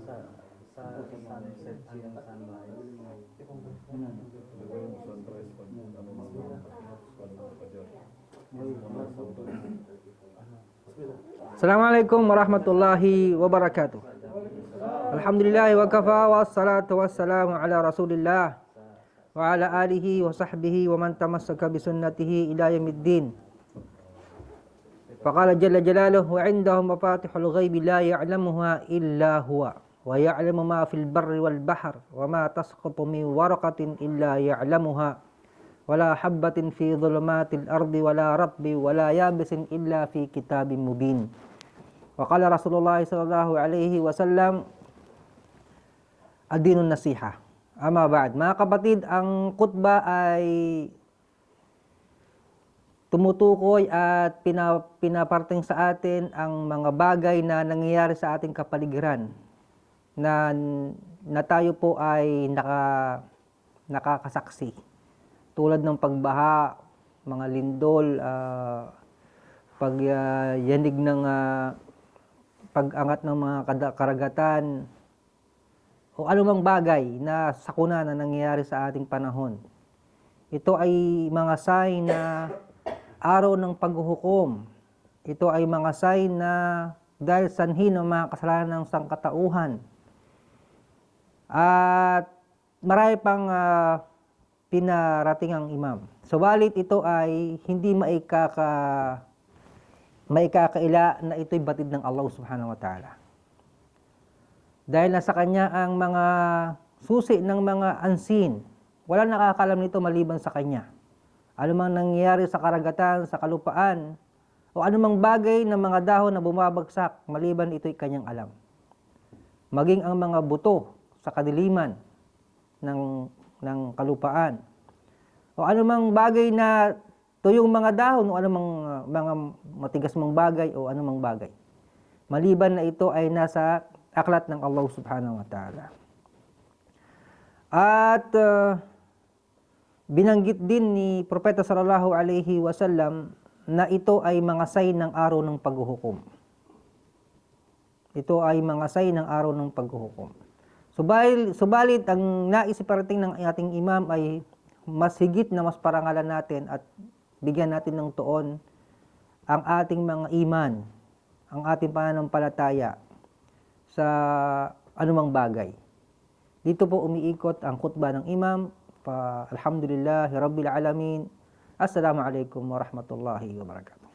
sa sunset hanggang sunrise. Assalamualaikum warahmatullahi wabarakatuh. Alhamdulillah wa kafa wa salatu wassalamu ala rasulillah wa ala alihi wa sahbihi wa man tamassaka bi sunnatihi ila yaumiddin. Faqala jalla jalaluhu wa indahu mafatihul ghaibi la ya'lamuha illa huwa wa ya'lamu ma fil barri wal bahr wa ma tasqutu min waraqatin illa ya'lamuha wa la habbatin fi dhulumatil ardi wa la ratbi wa la yabisin illa fi kitabim mubin. Wa qala Rasulullah sallallahu alaihi wasallam ad-dinun nasiha. Ama ba'd, mga kapatid, ang khutbah ay tumutukoy at pinaparting sa atin ang mga bagay na nangyayari sa ating kapaligiran na tayo po ay nakakasaksi. Tulad ng pagbaha, mga lindol, pagyanig ng pag-angat ng mga karagatan, o anumang bagay na sakuna na nangyayari sa ating panahon. Ito ay mga sign na araw ng paghuhukom. Ito ay mga sign na dahil sanhi ng mga kasalanan ng sangkatauhan. At marami pang pinarating ang imam. Subalit ito ay hindi maikakaila na ito'y batid ng Allah subhanahu wa ta'ala. Dahil nasa kanya ang mga susi ng mga unseen. Walang nakakalam nito maliban sa kanya. Anumang nangyayari sa karagatan, sa kalupaan, o anumang bagay ng mga dahon na bumabagsak, maliban ito'y kanyang alam. Maging ang mga buto sa kadiliman ng kalupaan, o anumang bagay na tuyong mga dahon, o anumang mga matigas mong bagay, o anumang bagay. Maliban na ito ay nasa aklat ng Allah subhanahu wa ta'ala. At binanggit din ni Propeta sallallahu alaihi wasallam na ito ay mga sign ng araw ng paghuhukom. Ito ay mga sign ng araw ng paghuhukom. Subalit ang nais iparating ng ating imam ay mas higit na mas parangalan natin at bigyan natin ng tuon ang ating mga iman, ang ating pananampalataya sa anumang bagay. Dito po umiikot ang khutbah ng imam. Alhamdulillahi Rabbil Alamin. Assalamualaikum warahmatullahi wabarakatuh.